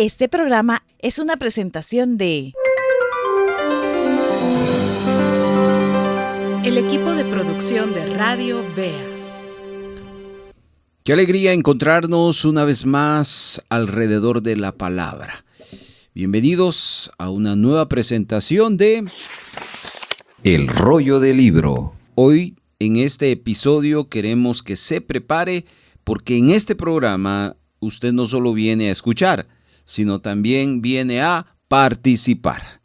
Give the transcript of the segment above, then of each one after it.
Este programa es una presentación de el equipo de producción de Radio Bea. Qué alegría encontrarnos una vez más alrededor de la palabra. Bienvenidos a una nueva presentación de El Rollo del Libro. Hoy, en este episodio, queremos que se prepare porque en este programa usted no solo viene a escuchar, sino también viene a participar.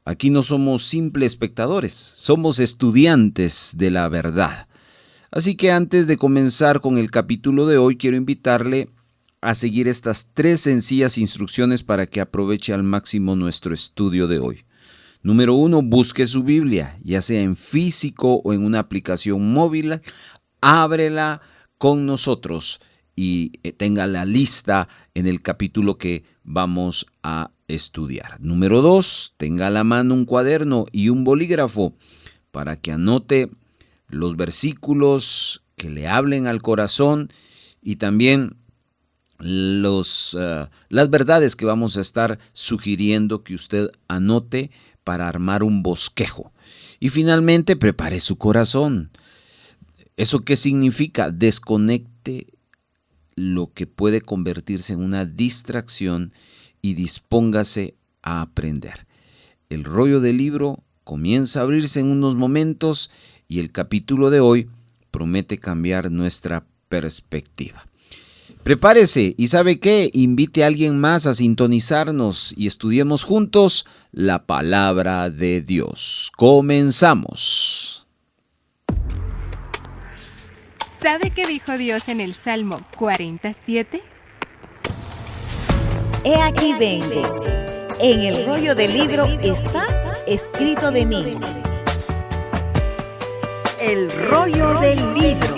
Aquí no somos simples espectadores, somos estudiantes de la verdad. Así que antes de comenzar con el capítulo de hoy, quiero invitarle a seguir estas 3 sencillas instrucciones para que aproveche al máximo nuestro estudio de hoy. Número 1, busque su Biblia, ya sea en físico o en una aplicación móvil, ábrela con nosotros y tenga la lista en el capítulo que vamos a estudiar. Número 2, tenga a la mano un cuaderno y un bolígrafo para que anote los versículos que le hablen al corazón y también las verdades que vamos a estar sugiriendo que usted anote para armar un bosquejo. Y finalmente, prepare su corazón. ¿Eso qué significa? Desconecte lo que puede convertirse en una distracción y dispóngase a aprender. El rollo del libro comienza a abrirse en unos momentos y el capítulo de hoy promete cambiar nuestra perspectiva. Prepárese y ¿sabe qué? Invite a alguien más a sintonizarnos y estudiemos juntos la palabra de Dios. Comenzamos. ¿Sabe qué dijo Dios en el Salmo 47? He aquí vengo. En el rollo del libro está escrito de mí. El rollo del libro.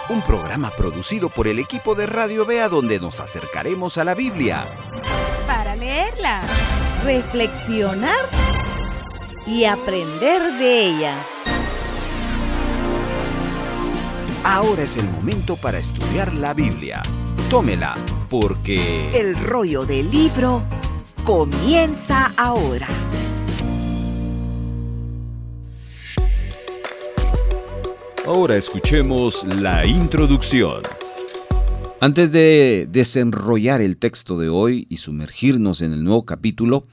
Un programa producido por el equipo de Radio Bea donde nos acercaremos a la Biblia Para leerla, reflexionar y aprender de ella. Ahora es el momento para estudiar la Biblia. Tómela, porque El rollo del libro comienza ahora. ahora escuchemos la introducción. Antes de desenrollar el texto de hoy y sumergirnos en el nuevo capítulo,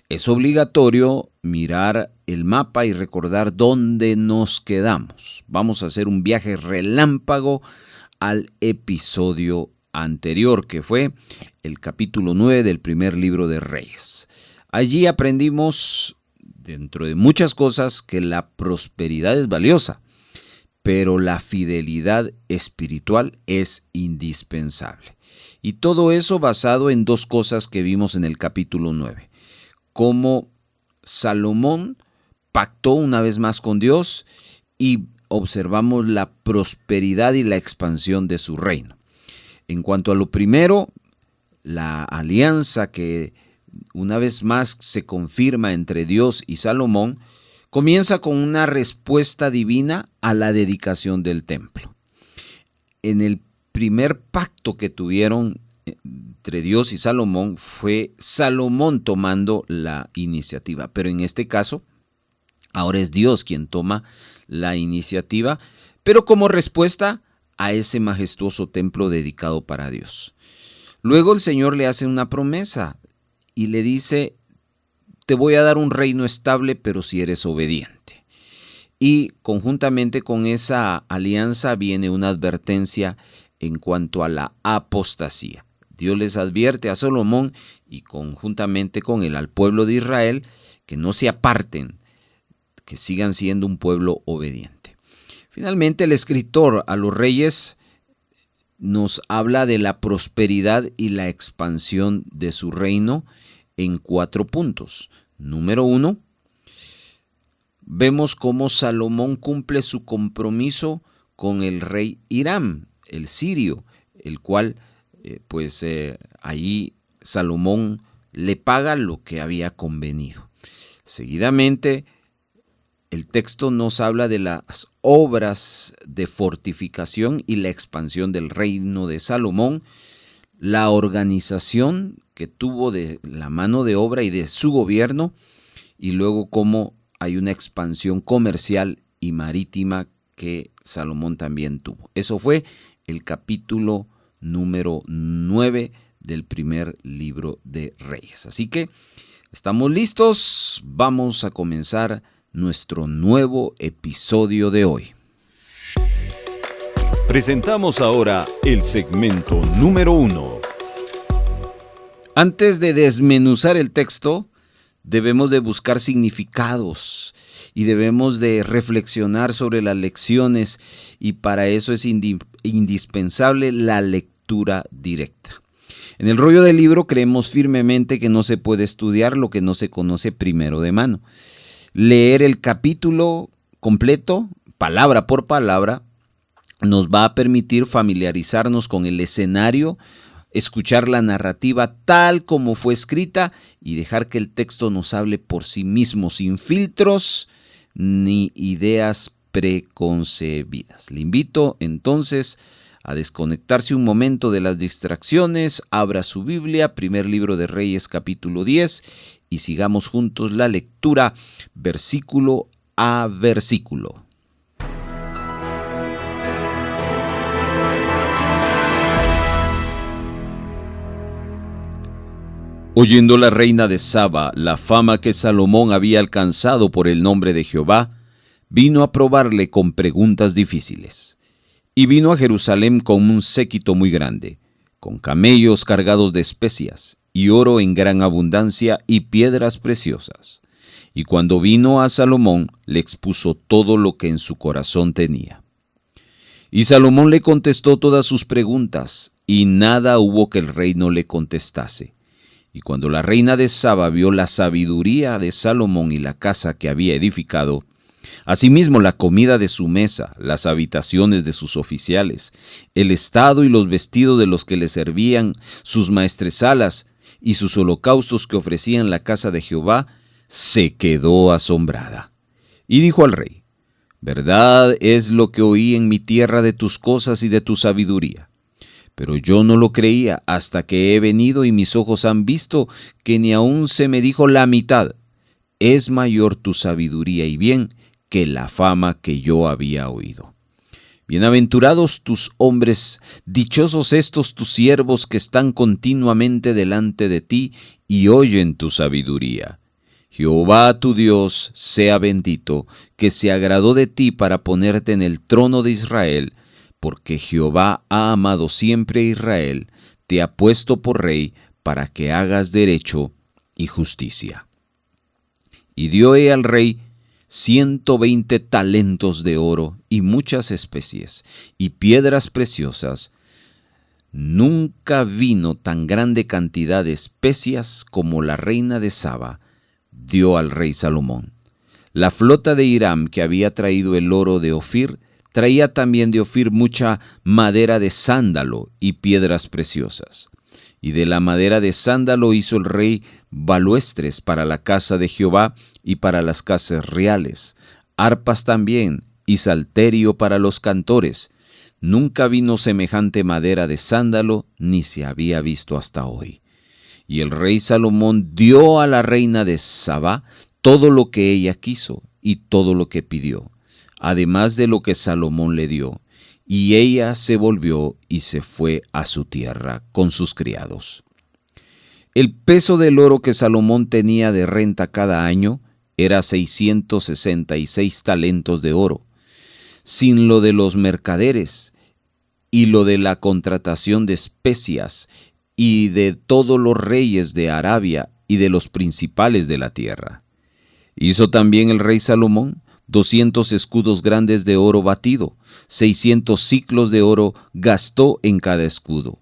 es obligatorio mirar el mapa y recordar dónde nos quedamos. Vamos a hacer un viaje relámpago al episodio anterior, que fue el capítulo 9 del primer libro de Reyes. Allí aprendimos, dentro de muchas cosas, que la prosperidad es valiosa, pero la fidelidad espiritual es indispensable. Y todo eso basado en 2 cosas que vimos en el capítulo 9. Cómo Salomón pactó una vez más con Dios y observamos la prosperidad y la expansión de su reino. En cuanto a lo primero, la alianza que una vez más se confirma entre Dios y Salomón, comienza con una respuesta divina a la dedicación del templo. En el primer pacto que tuvieron entre Dios y Salomón, fue Salomón tomando la iniciativa, pero en este caso, ahora es Dios quien toma la iniciativa, pero como respuesta a ese majestuoso templo dedicado para Dios. Luego el Señor le hace una promesa y le dice: te voy a dar un reino estable, pero si eres obediente. Y conjuntamente con esa alianza viene una advertencia en cuanto a la apostasía. Dios les advierte a Salomón y conjuntamente con él al pueblo de Israel que no se aparten, que sigan siendo un pueblo obediente. Finalmente, el escritor a los reyes nos habla de la prosperidad y la expansión de su reino en 4 puntos. Número 1, vemos cómo Salomón cumple su compromiso con el rey Hiram, el sirio, el cual allí Salomón le paga lo que había convenido. Seguidamente, el texto nos habla de las obras de fortificación y la expansión del reino de Salomón, la organización que tuvo de la mano de obra y de su gobierno, y luego cómo hay una expansión comercial y marítima que Salomón también tuvo. Eso fue el capítulo número 9 del primer libro de Reyes. Así que estamos listos, vamos a comenzar nuestro nuevo episodio de hoy. Presentamos ahora el segmento número 1. Antes de desmenuzar el texto, debemos de buscar significados y debemos de reflexionar sobre las lecciones, y para eso es indispensable la lectura directa. En el rollo del libro creemos firmemente que no se puede estudiar lo que no se conoce primero de mano. Leer el capítulo completo, palabra por palabra, nos va a permitir familiarizarnos con el escenario, escuchar la narrativa tal como fue escrita y dejar que el texto nos hable por sí mismo, sin filtros ni ideas preconcebidas. Le invito entonces a desconectarse un momento de las distracciones, abra su Biblia, primer libro de Reyes, capítulo 10, y sigamos juntos la lectura versículo a versículo. Oyendo la reina de Saba la fama que Salomón había alcanzado por el nombre de Jehová, vino a probarle con preguntas difíciles. Y vino a Jerusalén con un séquito muy grande, con camellos cargados de especias, y oro en gran abundancia, y piedras preciosas. Y cuando vino a Salomón, le expuso todo lo que en su corazón tenía. Y Salomón le contestó todas sus preguntas, y nada hubo que el rey no le contestase. Y cuando la reina de Saba vio la sabiduría de Salomón y la casa que había edificado, asimismo la comida de su mesa, las habitaciones de sus oficiales, el estado y los vestidos de los que le servían, sus maestresalas y sus holocaustos que ofrecía en la casa de Jehová, se quedó asombrada. Y dijo al rey: verdad es lo que oí en mi tierra de tus cosas y de tu sabiduría. Pero yo no lo creía hasta que he venido y mis ojos han visto que ni aún se me dijo la mitad. Es mayor tu sabiduría y bien que la fama que yo había oído. Bienaventurados tus hombres, dichosos estos tus siervos que están continuamente delante de ti y oyen tu sabiduría. Jehová tu Dios sea bendito, que se agradó de ti para ponerte en el trono de Israel, porque Jehová ha amado siempre a Israel, te ha puesto por rey para que hagas derecho y justicia. Y dio al rey 120 talentos de oro y muchas especies y piedras preciosas. Nunca vino tan grande cantidad de especias como la reina de Saba dio al rey Salomón. La flota de Hiram, que había traído el oro de Ofir, traía también de Ofir mucha madera de sándalo y piedras preciosas. Y de la madera de sándalo hizo el rey baluestres para la casa de Jehová y para las casas reales, arpas también y salterio para los cantores. Nunca vino semejante madera de sándalo, ni se había visto hasta hoy. Y el rey Salomón dio a la reina de Saba todo lo que ella quiso y todo lo que pidió, además de lo que Salomón le dio, y ella se volvió y se fue a su tierra con sus criados. El peso del oro que Salomón tenía de renta cada año era 666 talentos de oro, sin lo de los mercaderes y lo de la contratación de especias y de todos los reyes de Arabia y de los principales de la tierra. Hizo también el rey Salomón 200 escudos grandes de oro batido, 600 siclos de oro gastó en cada escudo.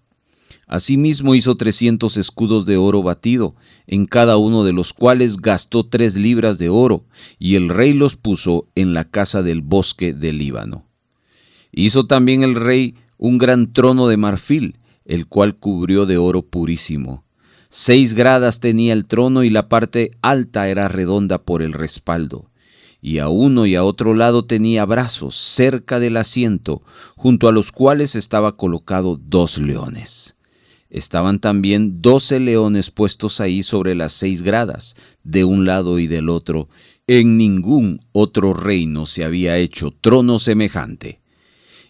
Asimismo hizo 300 escudos de oro batido, en cada uno de los cuales gastó 3 libras de oro, y el rey los puso en la casa del bosque del Líbano. Hizo también el rey un gran trono de marfil, el cual cubrió de oro purísimo. 6 gradas tenía el trono y la parte alta era redonda por el respaldo. Y a uno y a otro lado tenía brazos cerca del asiento, junto a los cuales estaba colocado 2 leones. Estaban también 12 leones puestos ahí sobre las 6 gradas, de un lado y del otro. En ningún otro reino se había hecho trono semejante.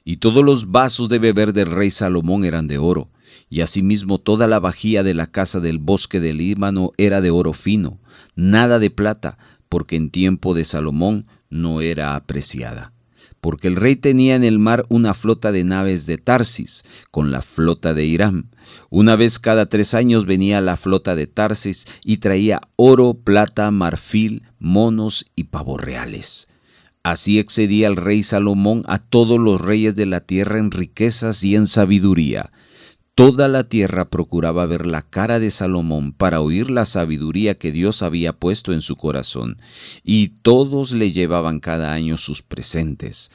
Y todos los vasos de beber del rey Salomón eran de oro, y asimismo toda la vajilla de la casa del bosque del Líbano era de oro fino, nada de plata, porque en tiempo de Salomón no era apreciada. Porque el rey tenía en el mar una flota de naves de Tarsis, con la flota de Hiram. Una vez cada 3 años venía la flota de Tarsis y traía oro, plata, marfil, monos y pavos reales. Así excedía el rey Salomón a todos los reyes de la tierra en riquezas y en sabiduría. Toda la tierra procuraba ver la cara de Salomón para oír la sabiduría que Dios había puesto en su corazón, y todos le llevaban cada año sus presentes: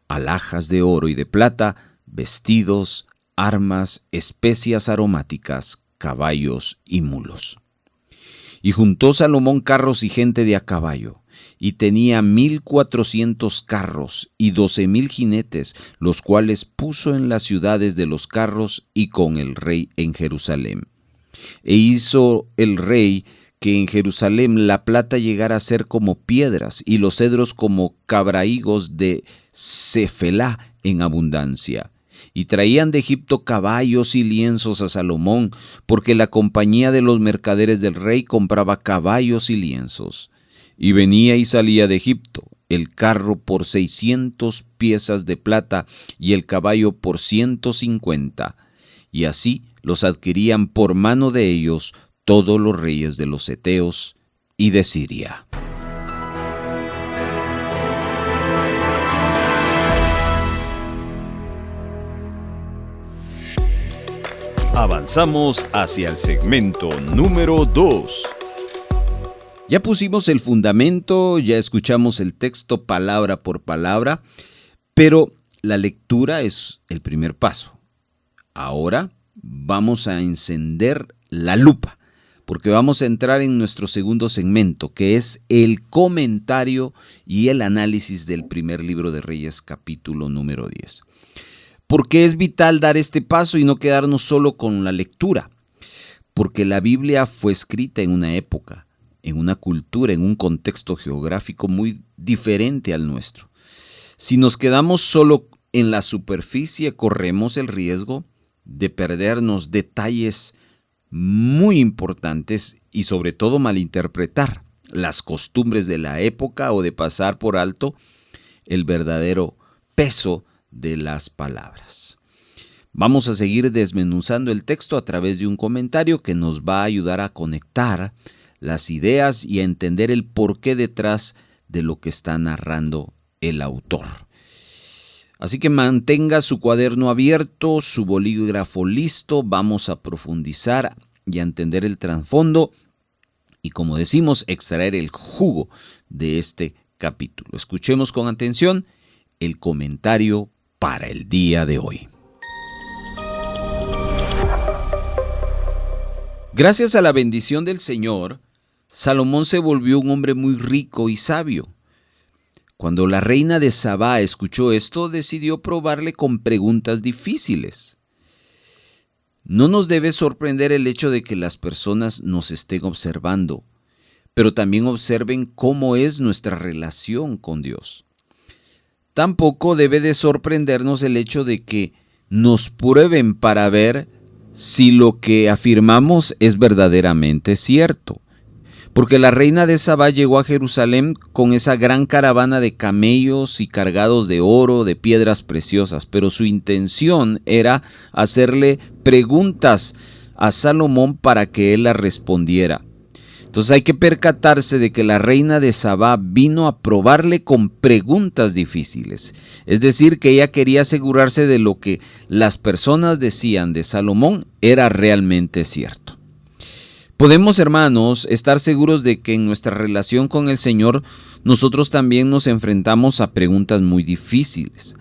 alhajas de oro y de plata, vestidos, armas, especias aromáticas, caballos y mulos. Y juntó Salomón carros y gente de a caballo, y tenía 1,400 carros y 12,000 jinetes, los cuales puso en las ciudades de los carros y con el rey en Jerusalén. E hizo el rey que en Jerusalén la plata llegara a ser como piedras y los cedros como cabrahigos de Cefelá en abundancia. Y traían de Egipto caballos y lienzos a Salomón, porque la compañía de los mercaderes del rey compraba caballos y lienzos. Y venía y salía de Egipto el carro por 600 piezas de plata y el caballo por 150. Y así los adquirían por mano de ellos todos los reyes de los heteos y de Siria. Avanzamos hacia el segmento número 2. Ya pusimos el fundamento, ya escuchamos el texto palabra por palabra, pero la lectura es el primer paso. Ahora vamos a encender la lupa, porque vamos a entrar en nuestro segundo segmento, que es el comentario y el análisis del primer libro de Reyes, capítulo número 10. ¿Por qué es vital dar este paso y no quedarnos solo con la lectura? Porque la Biblia fue escrita en una época, en una cultura, en un contexto geográfico muy diferente al nuestro. Si nos quedamos solo en la superficie, corremos el riesgo de perdernos detalles muy importantes y sobre todo malinterpretar las costumbres de la época o de pasar por alto el verdadero peso de las palabras. Vamos a seguir desmenuzando el texto a través de un comentario que nos va a ayudar a conectar las ideas y a entender el porqué detrás de lo que está narrando el autor. Así que mantenga su cuaderno abierto, su bolígrafo listo, vamos a profundizar y a entender el trasfondo y, como decimos, extraer el jugo de este capítulo. Escuchemos con atención el comentario para el día de hoy. Gracias a la bendición del Señor, Salomón se volvió un hombre muy rico y sabio. Cuando la reina de Sabá escuchó esto, decidió probarle con preguntas difíciles. No nos debe sorprender el hecho de que las personas nos estén observando, pero también observen cómo es nuestra relación con Dios. Tampoco debe de sorprendernos el hecho de que nos prueben para ver si lo que afirmamos es verdaderamente cierto. Porque la reina de Sabá llegó a Jerusalén con esa gran caravana de camellos y cargados de oro, de piedras preciosas, pero su intención era hacerle preguntas a Salomón para que él las respondiera. Entonces hay que percatarse de que la reina de Sabá vino a probarle con preguntas difíciles. Es decir, que ella quería asegurarse de lo que las personas decían de Salomón era realmente cierto. Podemos, hermanos, estar seguros de que en nuestra relación con el Señor nosotros también nos enfrentamos a preguntas muy difíciles.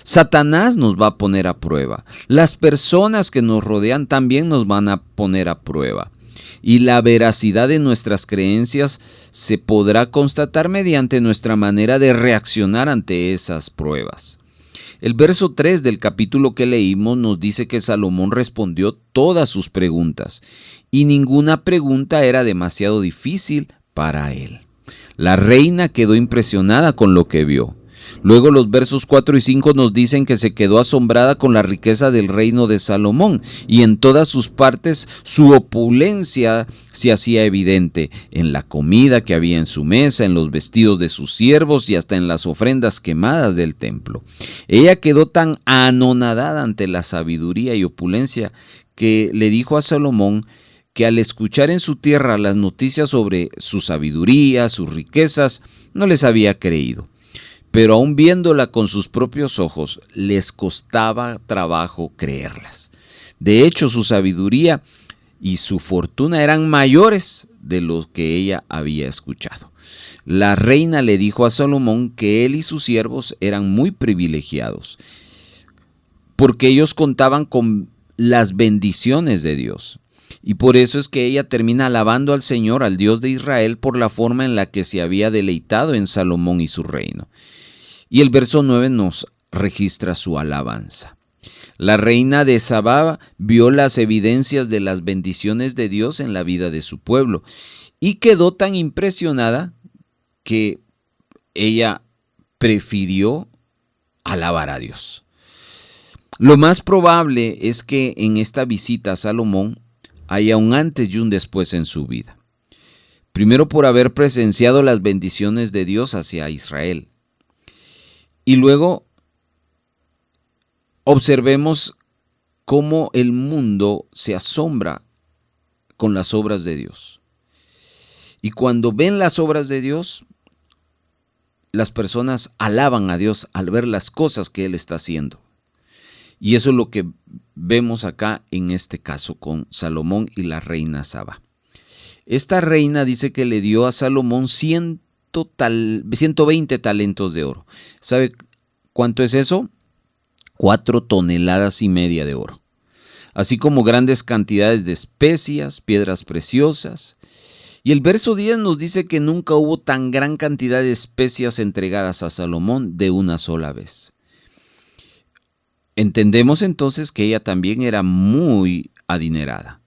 Satanás nos va a poner a prueba. Las personas que nos rodean también nos van a poner a prueba. Y la veracidad de nuestras creencias se podrá constatar mediante nuestra manera de reaccionar ante esas pruebas. El verso 3 del capítulo que leímos nos dice que Salomón respondió todas sus preguntas y ninguna pregunta era demasiado difícil para él. La reina quedó impresionada con lo que vio. Luego los versos 4 y 5 nos dicen que se quedó asombrada con la riqueza del reino de Salomón y en todas sus partes su opulencia se hacía evidente en la comida que había en su mesa, en los vestidos de sus siervos y hasta en las ofrendas quemadas del templo. Ella quedó tan anonadada ante la sabiduría y opulencia que le dijo a Salomón que al escuchar en su tierra las noticias sobre su sabiduría, sus riquezas, no les había creído. Pero aún viéndola con sus propios ojos, les costaba trabajo creerlas. De hecho, su sabiduría y su fortuna eran mayores de lo que ella había escuchado. La reina le dijo a Salomón que él y sus siervos eran muy privilegiados, porque ellos contaban con las bendiciones de Dios. Y por eso es que ella termina alabando al Señor, al Dios de Israel, por la forma en la que se había deleitado en Salomón y su reino. Y el verso 9 nos registra su alabanza. La reina de Sabá vio las evidencias de las bendiciones de Dios en la vida de su pueblo y quedó tan impresionada que ella prefirió alabar a Dios. Lo más probable es que en esta visita a Salomón haya un antes y un después en su vida. Primero por haber presenciado las bendiciones de Dios hacia Israel. Y luego observemos cómo el mundo se asombra con las obras de Dios. Y cuando ven las obras de Dios, las personas alaban a Dios al ver las cosas que Él está haciendo. Y eso es lo que vemos acá en este caso con Salomón y la reina Sabá. Esta reina dice que le dio a Salomón 120 talentos de oro. ¿Sabe cuánto es eso? 4,5 toneladas de oro. Así como grandes cantidades de especias, piedras preciosas. Y el verso 10 nos dice que nunca hubo tan gran cantidad de especias entregadas a Salomón de una sola vez. Entendemos entonces que ella también era muy adinerada.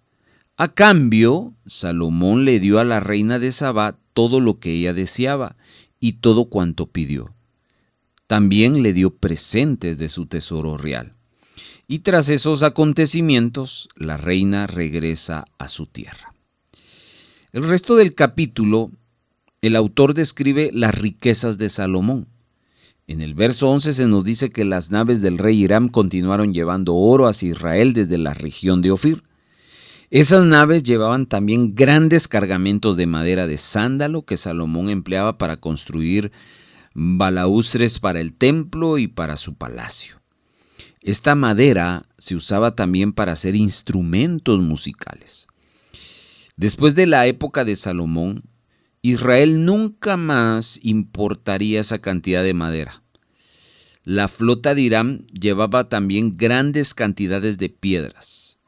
A cambio, Salomón le dio a la reina de Sabá todo lo que ella deseaba y todo cuanto pidió. También le dio presentes de su tesoro real. Y tras esos acontecimientos, la reina regresa a su tierra. El resto del capítulo, el autor describe las riquezas de Salomón. En el verso 11 se nos dice que las naves del rey Hiram continuaron llevando oro hacia Israel desde la región de Ofir. Esas naves llevaban también grandes cargamentos de madera de sándalo que Salomón empleaba para construir balaustres para el templo y para su palacio. Esta madera se usaba también para hacer instrumentos musicales. Después de la época de Salomón, Israel nunca más importaría esa cantidad de madera. La flota de Hiram llevaba también grandes cantidades de piedras.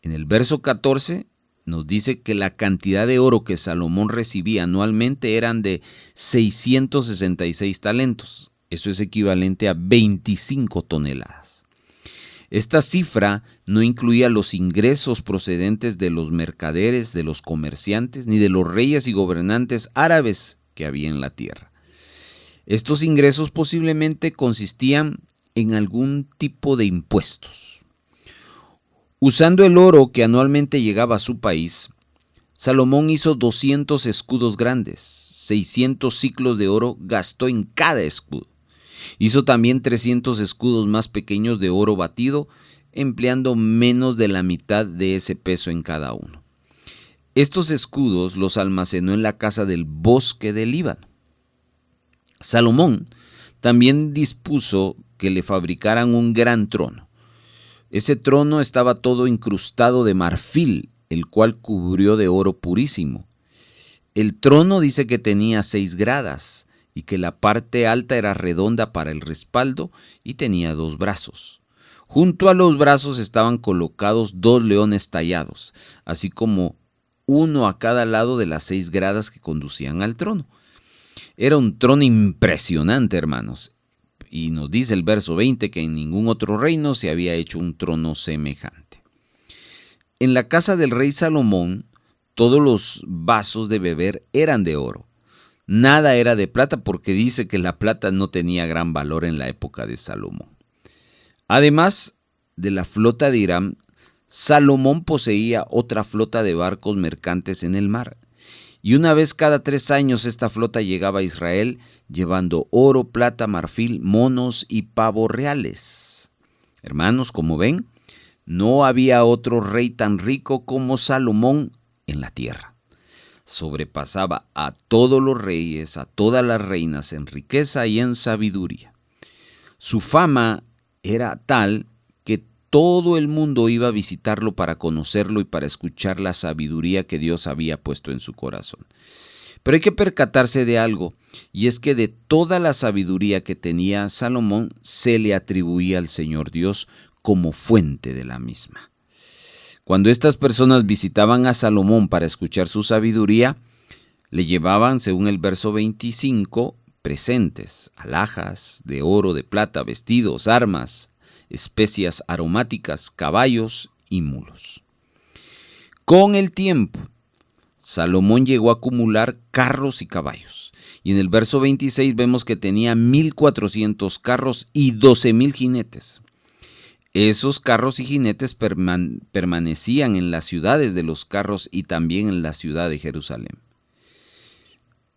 En el verso 14 nos dice que la cantidad de oro que Salomón recibía anualmente eran de 666 talentos. Eso es equivalente a 25 toneladas. Esta cifra no incluía los ingresos procedentes de los mercaderes, de los comerciantes, ni de los reyes y gobernantes árabes que había en la tierra. Estos ingresos posiblemente consistían en algún tipo de impuestos. Usando el oro que anualmente llegaba a su país, Salomón hizo 200 escudos grandes, 600 siclos de oro gastó en cada escudo. Hizo también 300 escudos más pequeños de oro batido, empleando menos de la mitad de ese peso en cada uno. Estos escudos los almacenó en la casa del bosque del Líbano. Salomón también dispuso que le fabricaran un gran trono. Ese trono estaba todo incrustado de marfil, el cual cubrió de oro purísimo. El trono dice que tenía 6 gradas y que la parte alta era redonda para el respaldo y tenía 2 brazos. Junto a los brazos estaban colocados 2 leones tallados, así como uno a cada lado de las 6 gradas que conducían al trono. Era un trono impresionante, hermanos. y nos dice el verso 20 que en ningún otro reino se había hecho un trono semejante. En la casa del rey Salomón, todos los vasos de beber eran de oro. Nada era de plata porque dice que la plata no tenía gran valor en la época de Salomón. Además de la flota de Hiram, Salomón poseía otra flota de barcos mercantes en el mar. Y una vez cada 3 años esta flota llegaba a Israel llevando oro, plata, marfil, monos y pavos reales. Hermanos, como ven, no había otro rey tan rico como Salomón en la tierra. Sobrepasaba a todos los reyes, a todas las reinas en riqueza y en sabiduría. Su fama era tal que todo el mundo iba a visitarlo para conocerlo y para escuchar la sabiduría que Dios había puesto en su corazón. Pero hay que percatarse de algo, y es que de toda la sabiduría que tenía Salomón se le atribuía al Señor Dios como fuente de la misma. Cuando estas personas visitaban a Salomón para escuchar su sabiduría, le llevaban, según el verso 25, presentes, alhajas de oro, de plata, vestidos, armas, especias aromáticas, caballos y mulos. Con el tiempo, Salomón llegó a acumular carros y caballos. Y en el verso 26 vemos que tenía 1,400 carros y 12,000 jinetes. Esos carros y jinetes permanecían en las ciudades de los carros y también en la ciudad de Jerusalén.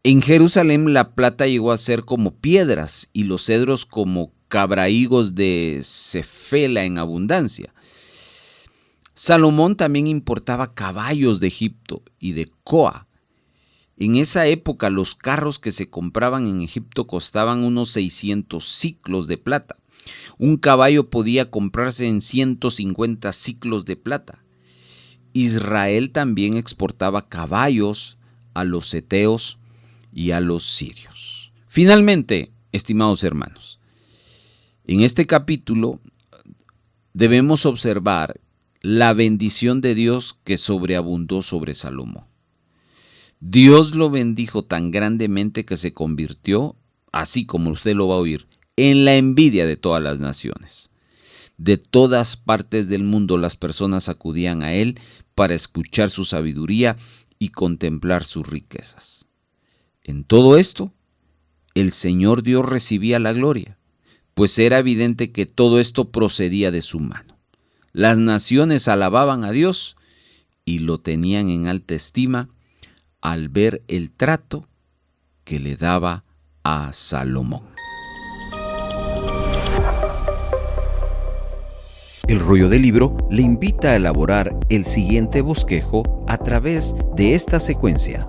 En Jerusalén la plata llegó a ser como piedras y los cedros como cabrahigos de Cefela en abundancia. Salomón también importaba caballos de Egipto y de Coa. En esa época los carros que se compraban en Egipto costaban unos 600 siclos de plata. Un caballo podía comprarse en 150 siclos de plata. Israel también exportaba caballos a los heteos y a los sirios. Finalmente, estimados hermanos, en este capítulo debemos observar la bendición de Dios que sobreabundó sobre Salomón. Dios lo bendijo tan grandemente que se convirtió, así como usted lo va a oír, en la envidia de todas las naciones. De todas partes del mundo las personas acudían a él para escuchar su sabiduría y contemplar sus riquezas. En todo esto, el Señor Dios recibía la gloria, pues era evidente que todo esto procedía de su mano. Las naciones alababan a Dios y lo tenían en alta estima al ver el trato que le daba a Salomón. El Rollo del Libro le invita a elaborar el siguiente bosquejo a través de esta secuencia.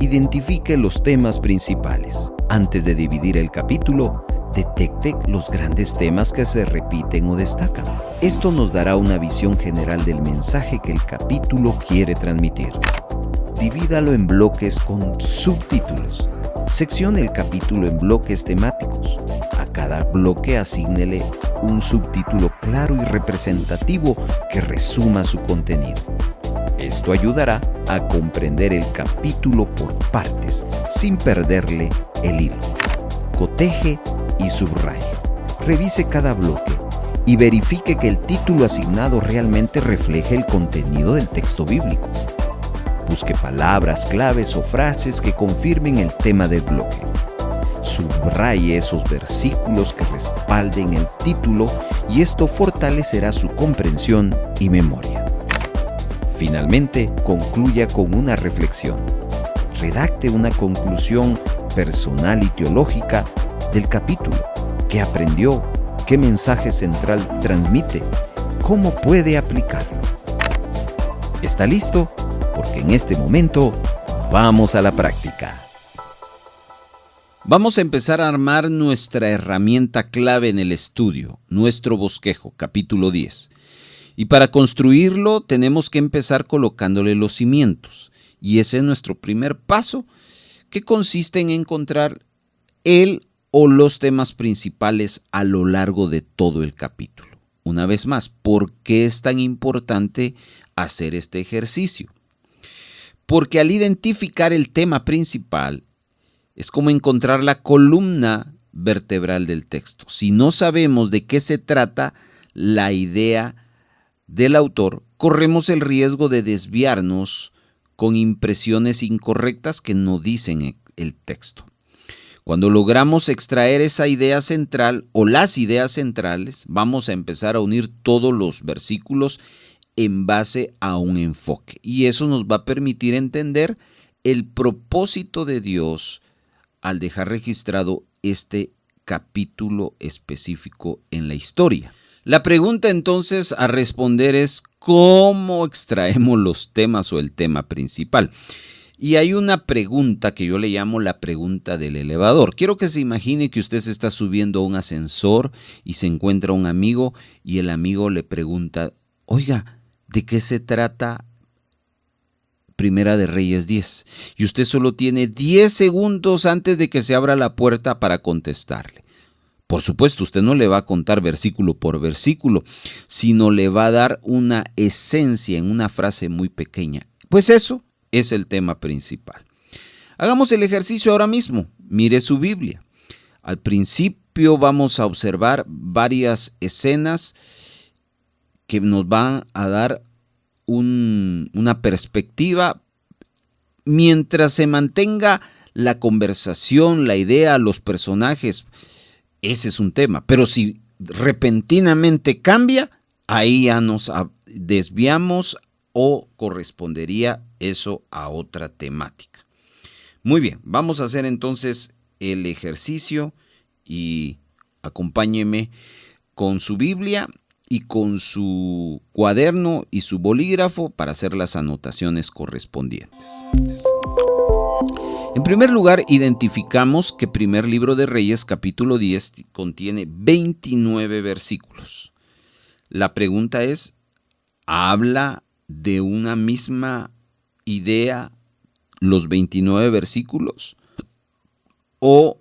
Identifique los temas principales. Antes de dividir el capítulo, detecte los grandes temas que se repiten o destacan. Esto nos dará una visión general del mensaje que el capítulo quiere transmitir. Divídalo en bloques con subtítulos. Seccione el capítulo en bloques temáticos. A cada bloque asígnele un subtítulo claro y representativo que resuma su contenido. Esto ayudará a comprender el capítulo por partes, sin perderle el hilo. Coteje y subraye. Revise cada bloque y verifique que el título asignado realmente refleje el contenido del texto bíblico. Busque palabras claves o frases que confirmen el tema del bloque. Subraye esos versículos que respalden el título y esto fortalecerá su comprensión y memoria. Finalmente, concluya con una reflexión. Redacte una conclusión personal y teológica del capítulo. ¿Qué aprendió? ¿Qué mensaje central transmite? ¿Cómo puede aplicarlo? ¿Está listo? Porque en este momento vamos a la práctica. Vamos a empezar a armar nuestra herramienta clave en el estudio, nuestro bosquejo, capítulo 10. Y para construirlo tenemos que empezar colocándole los cimientos. Y ese es nuestro primer paso, que consiste en encontrar el o los temas principales a lo largo de todo el capítulo. Una vez más, ¿por qué es tan importante hacer este ejercicio? Porque al identificar el tema principal, es como encontrar la columna vertebral del texto. Si no sabemos de qué se trata la idea del autor, corremos el riesgo de desviarnos con impresiones incorrectas que no dicen el texto. Cuando logramos extraer esa idea central o las ideas centrales, vamos a empezar a unir todos los versículos en base a un enfoque. Y eso nos va a permitir entender el propósito de Dios al dejar registrado este capítulo específico en la historia. La pregunta entonces a responder es ¿cómo extraemos los temas o el tema principal? Y hay una pregunta que yo le llamo la pregunta del elevador. Quiero que se imagine que usted se está subiendo a un ascensor y se encuentra un amigo y el amigo le pregunta, oiga, ¿de qué se trata Primera de Reyes 10? Y usted solo tiene 10 segundos antes de que se abra la puerta para contestarle. Por supuesto, usted no le va a contar versículo por versículo, sino le va a dar una esencia en una frase muy pequeña. Pues eso es el tema principal. Hagamos el ejercicio ahora mismo. Mire su Biblia. Al principio vamos a observar varias escenas que nos van a dar una perspectiva mientras se mantenga la conversación, la idea, los personajes. Ese es un tema. Pero si repentinamente cambia, ahí ya nos desviamos o correspondería eso a otra temática. Muy bien, vamos a hacer entonces el ejercicio y acompáñeme con su Biblia y con su cuaderno y su bolígrafo para hacer las anotaciones correspondientes. En primer lugar, identificamos que Primer Libro de Reyes, capítulo 10, contiene 29 versículos. La pregunta es, ¿habla de una misma idea los 29 versículos o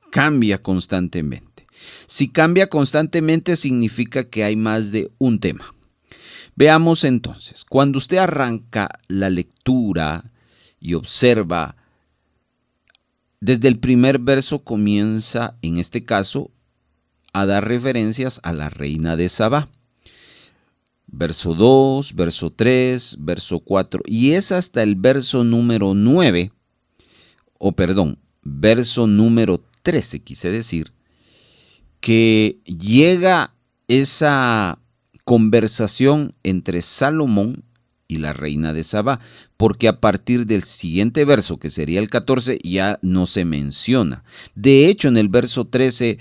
cambia constantemente? Si cambia constantemente significa que hay más de un tema. Veamos entonces, cuando usted arranca la lectura y observa, desde el primer verso comienza, en este caso, a dar referencias a la reina de Sabá. Verso 2, verso 3, verso 4, y es hasta el verso número 9, verso número 13, quise decir, que llega esa conversación entre Salomón y la reina de Sabá, porque a partir del siguiente verso, que sería el 14, ya no se menciona. De hecho, en el verso 13,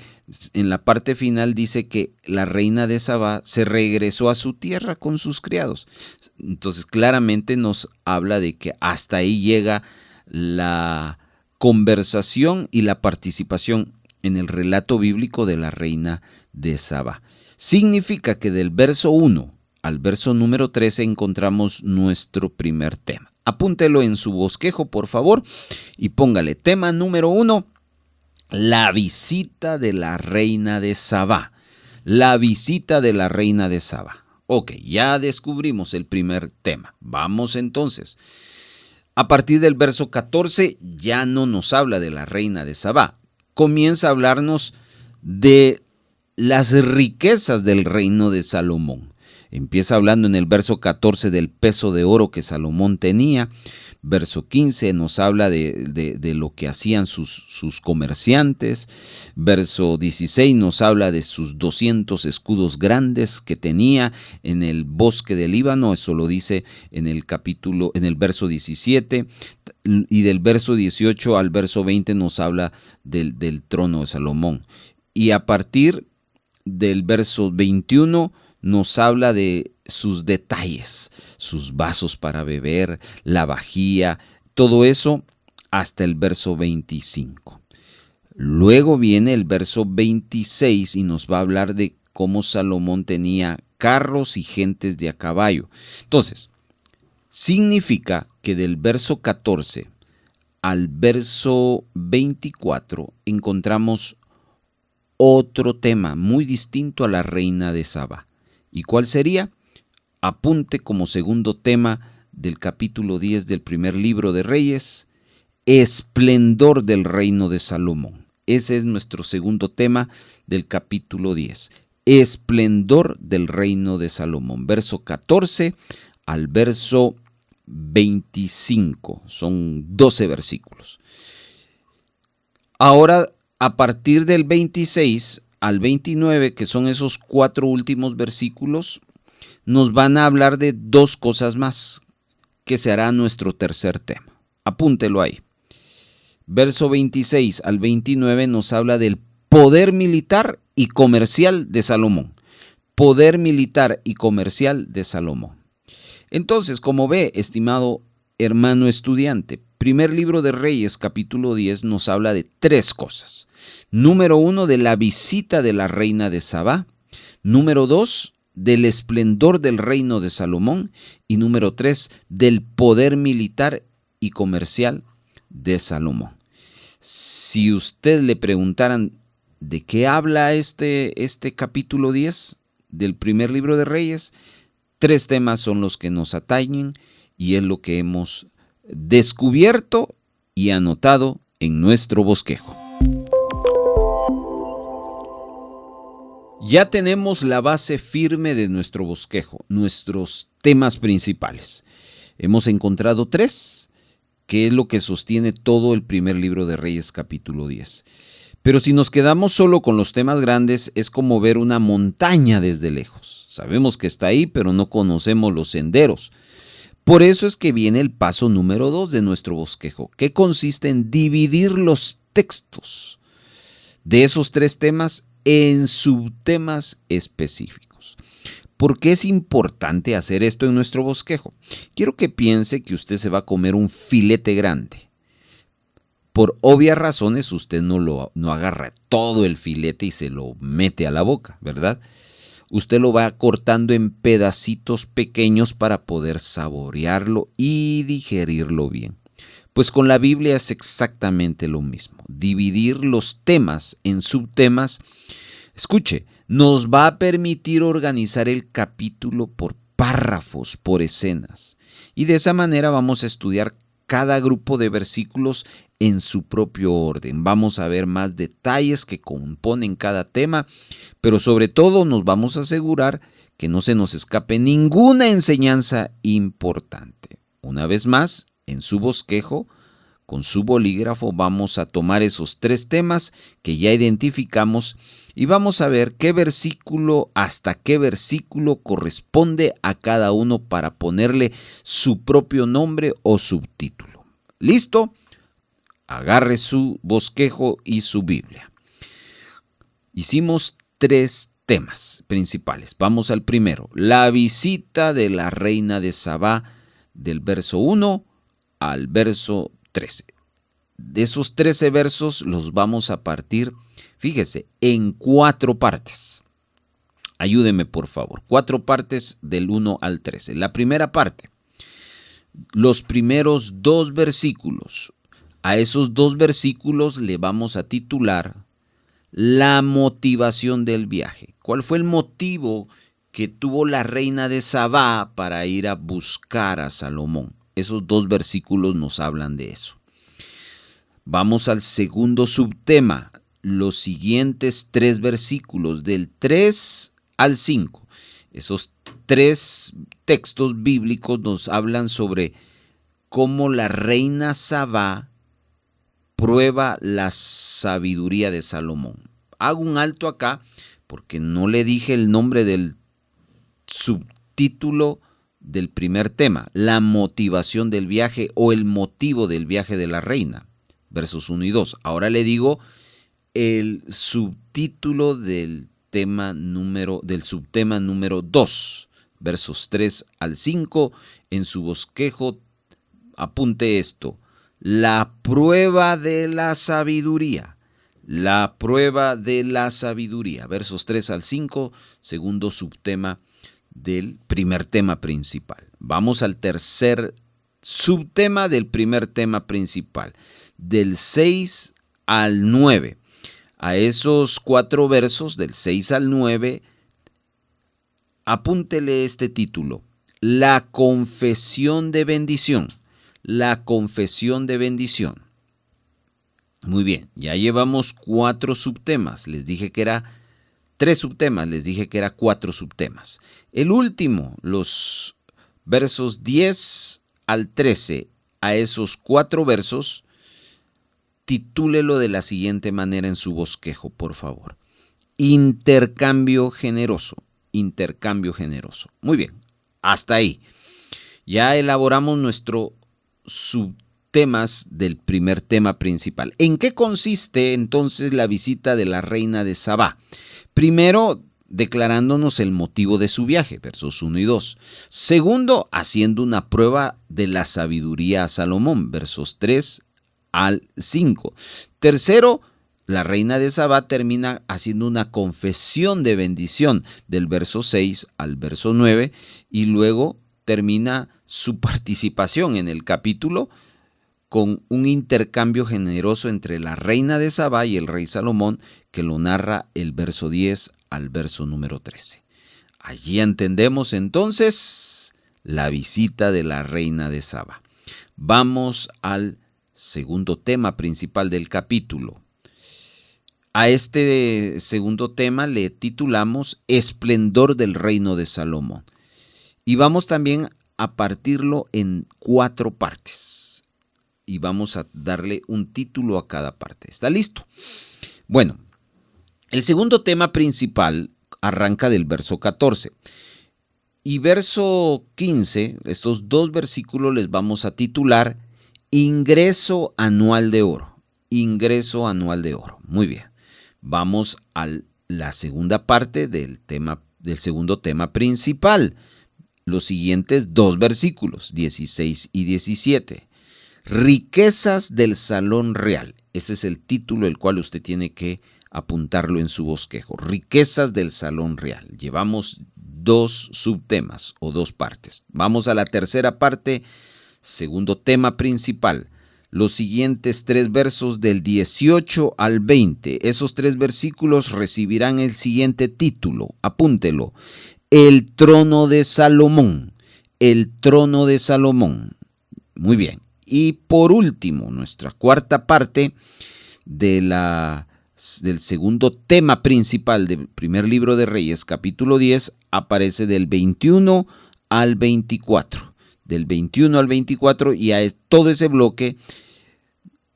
en la parte final, dice que la reina de Sabá se regresó a su tierra con sus criados. Entonces, claramente nos habla de que hasta ahí llega la conversación y la participación en el relato bíblico de la reina de Sabá. Significa que del verso 1 al verso número 13 encontramos nuestro primer tema. Apúntelo en su bosquejo, por favor, y póngale tema número 1, la visita de la reina de Sabá. La visita de la reina de Sabá. Ok, ya descubrimos el primer tema. Vamos entonces. A partir del verso 14 ya no nos habla de la reina de Sabá. Comienza a hablarnos de las riquezas del reino de Salomón. Empieza hablando en el verso 14 del peso de oro que Salomón tenía. Verso 15 nos habla de lo que hacían sus comerciantes. Verso 16 nos habla de sus 200 escudos grandes que tenía en el bosque del Líbano. Eso lo dice en el verso 17. Y del verso 18 al verso 20 nos habla del trono de Salomón. Y a partir del verso 21 nos habla de sus detalles, sus vasos para beber, la vajilla, todo eso hasta el verso 25. Luego viene el verso 26 y nos va a hablar de cómo Salomón tenía carros y gentes de a caballo. Entonces, significa que del verso 14 al verso 24 encontramos otro tema muy distinto a la reina de Sabá. ¿Y cuál sería? Apunte como segundo tema del capítulo 10 del primer libro de Reyes, esplendor del reino de Salomón. Ese es nuestro segundo tema del capítulo 10. Esplendor del reino de Salomón. Verso 14 al verso 25. Son 12 versículos. Ahora, a partir del 26 al 29, que son esos 4 últimos versículos, nos van a hablar de 2 cosas más, que será nuestro tercer tema. Apúntelo ahí. Verso 26 al 29 nos habla del poder militar y comercial de Salomón. Poder militar y comercial de Salomón. Entonces, como ve, estimado hermano estudiante, primer libro de Reyes, capítulo 10, nos habla de 3 cosas. Número 1, de la visita de la reina de Sabá. Número 2, del esplendor del reino de Salomón. Y número 3, del poder militar y comercial de Salomón. Si usted le preguntaran de qué habla este capítulo 10 del primer libro de Reyes, 3 temas son los que nos atañen y es lo que hemos descubierto y anotado en nuestro bosquejo. Ya tenemos la base firme de nuestro bosquejo, nuestros temas principales. Hemos encontrado 3, que es lo que sostiene todo el primer libro de Reyes, capítulo 10. Pero si nos quedamos solo con los temas grandes, es como ver una montaña desde lejos. Sabemos que está ahí, pero no conocemos los senderos. Por eso es que viene el paso número 2 de nuestro bosquejo, que consiste en dividir los textos de esos 3 temas en subtemas específicos. ¿Por qué es importante hacer esto en nuestro bosquejo? Quiero que piense que usted se va a comer un filete grande. Por obvias razones, usted no agarra todo el filete y se lo mete a la boca, ¿verdad? Usted lo va cortando en pedacitos pequeños para poder saborearlo y digerirlo bien. Pues con la Biblia es exactamente lo mismo. Dividir los temas en subtemas, escuche, nos va a permitir organizar el capítulo por párrafos, por escenas. Y de esa manera vamos a estudiar cada grupo de versículos en su propio orden. Vamos a ver más detalles que componen cada tema, pero sobre todo nos vamos a asegurar que no se nos escape ninguna enseñanza importante. Una vez más, en su bosquejo, con su bolígrafo, vamos a tomar esos 3 temas que ya identificamos y vamos a ver qué versículo hasta qué versículo corresponde a cada uno para ponerle su propio nombre o subtítulo. ¿Listo? Agarre su bosquejo y su Biblia. Hicimos 3 temas principales. Vamos al primero. La visita de la reina de Sabá, del verso 1 al verso 13. De esos 13 versos los vamos a partir, fíjese, en 4 partes. Ayúdeme, por favor. 4 partes del 1 al 13. La primera parte, los primeros 2 versículos. A esos 2 versículos le vamos a titular la motivación del viaje. ¿Cuál fue el motivo que tuvo la reina de Sabá para ir a buscar a Salomón? Esos 2 versículos nos hablan de eso. Vamos al segundo subtema, los siguientes 3 versículos, del 3 al 5. Esos 3 textos bíblicos nos hablan sobre cómo la reina Sabá prueba la sabiduría de Salomón. Hago un alto acá porque no le dije el nombre del subtítulo del primer tema, la motivación del viaje o el motivo del viaje de la reina, versos 1 y 2. Ahora le digo el subtítulo del subtema número 2, versos 3 al 5. En su bosquejo apunte esto: la prueba de la sabiduría. La prueba de la sabiduría. Versos 3 al 5, segundo subtema del primer tema principal. Vamos al tercer subtema del primer tema principal, del 6 al 9. A esos 4 versos, del 6 al 9, apúntele este título: la confesión de bendición. La confesión de bendición. Muy bien, ya llevamos 4 subtemas. Les dije que era 3 subtemas, les dije que era 4 subtemas. El último, los versos 10 al 13, a esos 4 versos, titúlelo de la siguiente manera en su bosquejo, por favor. Intercambio generoso, intercambio generoso. Muy bien, hasta ahí. Ya elaboramos nuestro subtemas del primer tema principal. ¿En qué consiste entonces la visita de la reina de Sabá? Primero, declarándonos el motivo de su viaje, versos 1 y 2. Segundo, haciendo una prueba de la sabiduría a Salomón, versos 3 al 5. Tercero, la reina de Sabá termina haciendo una confesión de bendición del verso 6 al verso 9 y luego termina su participación en el capítulo con un intercambio generoso entre la reina de Sabá y el rey Salomón, que lo narra el verso 10 al verso número 13. Allí entendemos entonces la visita de la reina de Sabá. Vamos al segundo tema principal del capítulo. A este segundo tema le titulamos Esplendor del reino de Salomón. Y vamos también a partirlo en 4 partes. Y vamos a darle un título a cada parte. ¿Está listo? Bueno, el segundo tema principal arranca del verso 14. Y verso 15, estos 2 versículos les vamos a titular Ingreso anual de oro. Ingreso anual de oro. Muy bien. Vamos a la segunda parte del segundo tema principal. Los siguientes 2 versículos, 16 y 17. Riquezas del salón real. Ese es el título el cual usted tiene que apuntarlo en su bosquejo. Riquezas del salón real. Llevamos 2 subtemas o 2 partes. Vamos a la tercera parte, segundo tema principal. Los siguientes 3 versos del 18 al 20. Esos 3 versículos recibirán el siguiente título. Apúntelo. El trono de Salomón. El trono de Salomón. Muy bien. Y por último, nuestra cuarta parte del segundo tema principal del primer libro de Reyes, capítulo 10, aparece del 21 al 24. Del 21 al 24 y a todo ese bloque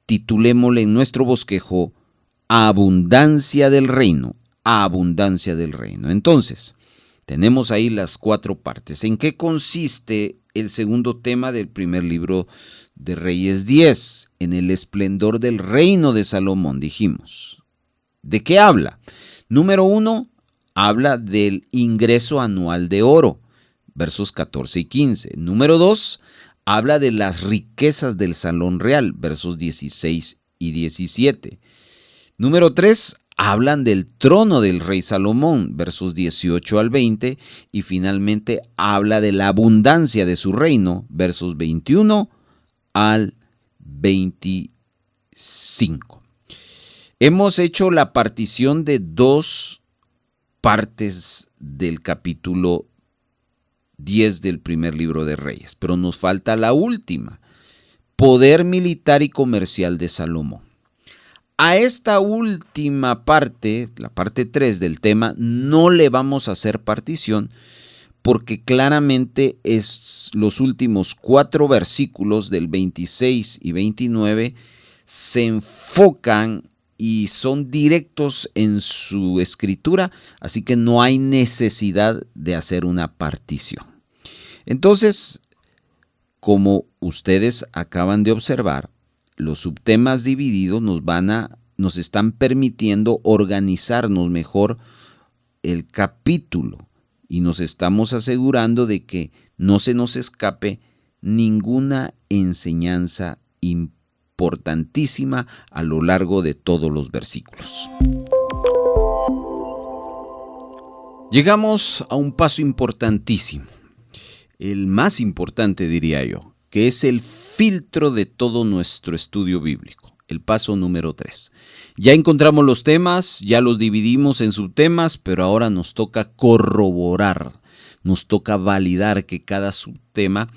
titulémosle en nuestro bosquejo Abundancia del reino. Abundancia del reino. Entonces, tenemos ahí las 4 partes. ¿En qué consiste el segundo tema del primer libro de Reyes 10? En el esplendor del reino de Salomón, dijimos. ¿De qué habla? Número 1, habla del ingreso anual de oro, versos 14 y 15. Número 2, habla de las riquezas del salón real, versos 16 y 17. Número 3, hablan del trono del rey Salomón, versos 18 al 20, y finalmente habla de la abundancia de su reino, versos 21 al 25. Hemos hecho la partición de 2 partes del capítulo 10 del primer libro de Reyes, pero nos falta la última, poder militar y comercial de Salomón. A esta última parte, la parte 3 del tema, no le vamos a hacer partición porque claramente es los últimos 4 versículos del 26 y 29 se enfocan y son directos en su escritura, así que no hay necesidad de hacer una partición. Entonces, como ustedes acaban de observar, los subtemas divididos nos están permitiendo organizarnos mejor el capítulo y nos estamos asegurando de que no se nos escape ninguna enseñanza importantísima a lo largo de todos los versículos. Llegamos a un paso importantísimo, el más importante diría yo, que es el filtro de todo nuestro estudio bíblico. El paso número 3. Ya encontramos los temas, ya los dividimos en subtemas, pero ahora nos toca corroborar, nos toca validar que cada subtema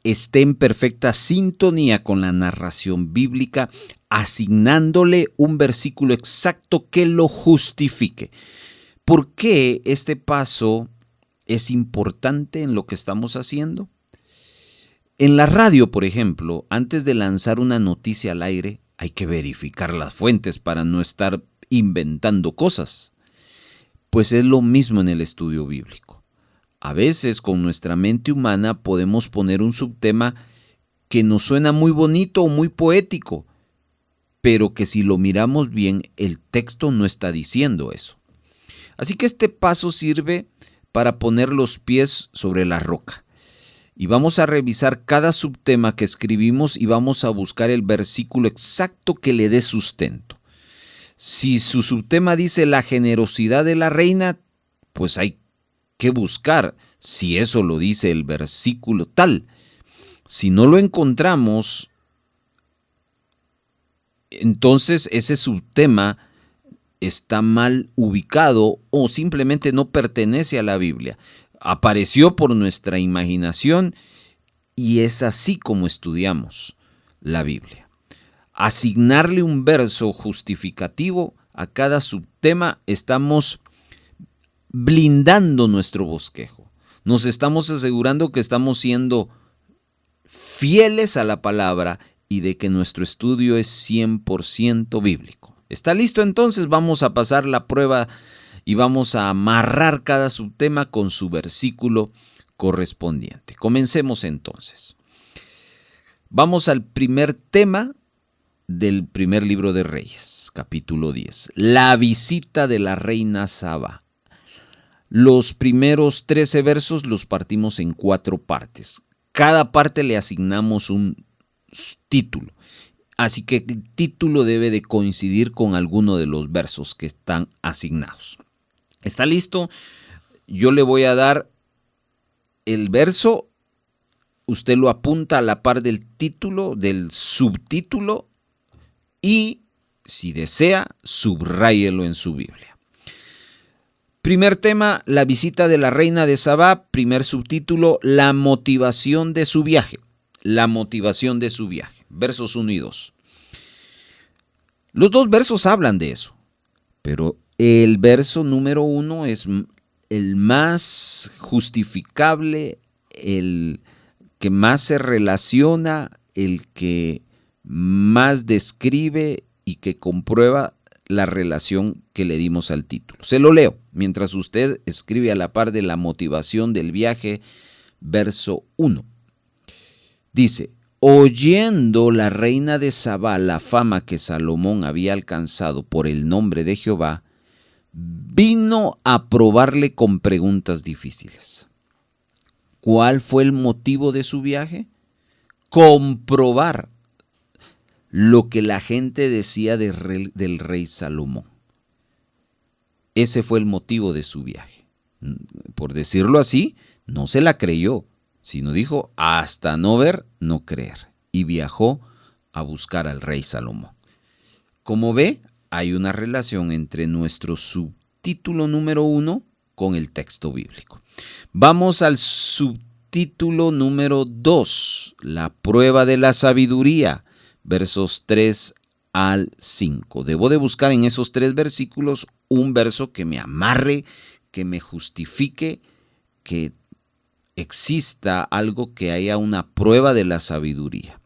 esté en perfecta sintonía con la narración bíblica, asignándole un versículo exacto que lo justifique. ¿Por qué este paso es importante en lo que estamos haciendo? En la radio, por ejemplo, antes de lanzar una noticia al aire, hay que verificar las fuentes para no estar inventando cosas. Pues es lo mismo en el estudio bíblico. A veces con nuestra mente humana podemos poner un subtema que nos suena muy bonito o muy poético, pero que si lo miramos bien, el texto no está diciendo eso. Así que este paso sirve para poner los pies sobre la roca. Y vamos a revisar cada subtema que escribimos y vamos a buscar el versículo exacto que le dé sustento. Si su subtema dice la generosidad de la reina, pues hay que buscar si eso lo dice el versículo tal. Si no lo encontramos, entonces ese subtema está mal ubicado o simplemente no pertenece a la Biblia. Apareció por nuestra imaginación y es así como estudiamos la Biblia. Asignarle un verso justificativo a cada subtema, estamos blindando nuestro bosquejo. Nos estamos asegurando que estamos siendo fieles a la palabra y de que nuestro estudio es 100% bíblico. ¿Está listo entonces? Vamos a pasar la prueba y vamos a amarrar cada subtema con su versículo correspondiente. Comencemos entonces. Vamos al primer tema del primer libro de Reyes, capítulo 10. La visita de la reina Saba. Los primeros 13 versos los partimos en 4 partes. Cada parte le asignamos un título. Así que el título debe de coincidir con alguno de los versos que están asignados. ¿Está listo? Yo le voy a dar el verso. Usted lo apunta a la par del título, del subtítulo, y si desea, subráyelo en su Biblia. Primer tema, la visita de la reina de Sabá. Primer subtítulo, la motivación de su viaje. La motivación de su viaje. Versos 1 y 2. Los dos versos hablan de eso, pero el verso número 1 es el más justificable, el que más se relaciona, el que más describe y que comprueba la relación que le dimos al título. Se lo leo mientras usted escribe a la par de la motivación del viaje, verso 1. Dice: oyendo la reina de Sabá la fama que Salomón había alcanzado por el nombre de Jehová, vino a probarle con preguntas difíciles. ¿Cuál fue el motivo de su viaje? Comprobar lo que la gente decía del rey Salomón. Ese fue el motivo de su viaje. Por decirlo así, no se la creyó, sino dijo: hasta no ver, no creer. Y viajó a buscar al rey Salomón. Como ve, hay una relación entre nuestro subtítulo número 1 con el texto bíblico. Vamos al subtítulo número 2, la prueba de la sabiduría, versos 3 al 5. Debo de buscar en esos 3 versículos un verso que me amarre, que me justifique, que exista algo, que haya una prueba de la sabiduría.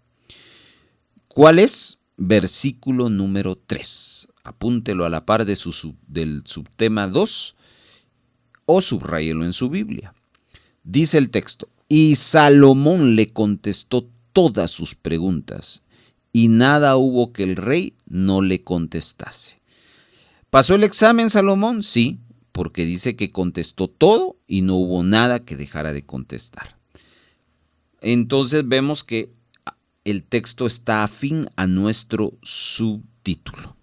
¿Cuál es? Versículo número 3. Apúntelo a la par de del subtema 2 o subráyelo en su Biblia. Dice el texto: y Salomón le contestó todas sus preguntas, y nada hubo que el rey no le contestase. ¿Pasó el examen Salomón? Sí, porque dice que contestó todo y no hubo nada que dejara de contestar. Entonces vemos que el texto está afín a nuestro subtítulo.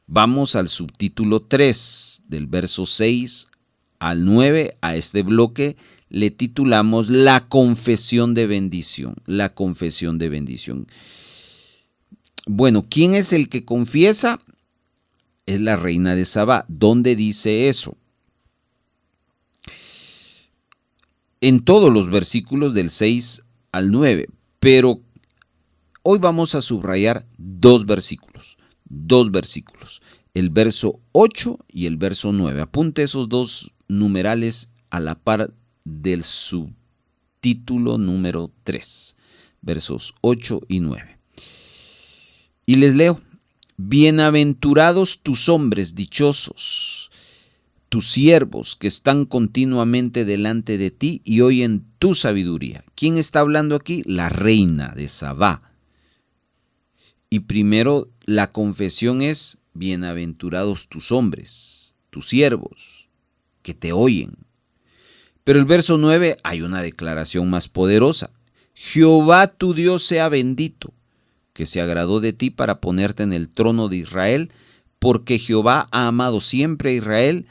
Vamos al subtítulo 3, del verso 6 al 9. A este bloque le titulamos La confesión de bendición. La confesión de bendición. Bueno, ¿quién es el que confiesa? Es la reina de Sabá. ¿Dónde dice eso? en todos los versículos del 6 al 9, pero hoy vamos a subrayar dos versículos, el verso 8 y el verso 9. Apunte esos dos numerales a la par del subtítulo número 3, versos 8 y 9. Y les leo: bienaventurados tus hombres dichosos, tus siervos que están continuamente delante de ti y oyen tu sabiduría. ¿Quién está hablando aquí? La reina de Sabá. Y primero la confesión es: bienaventurados tus hombres, tus siervos, que te oyen. Pero el verso 9 hay una declaración más poderosa. Jehová tu Dios sea bendito, que se agradó de ti para ponerte en el trono de Israel, porque Jehová ha amado siempre a Israel,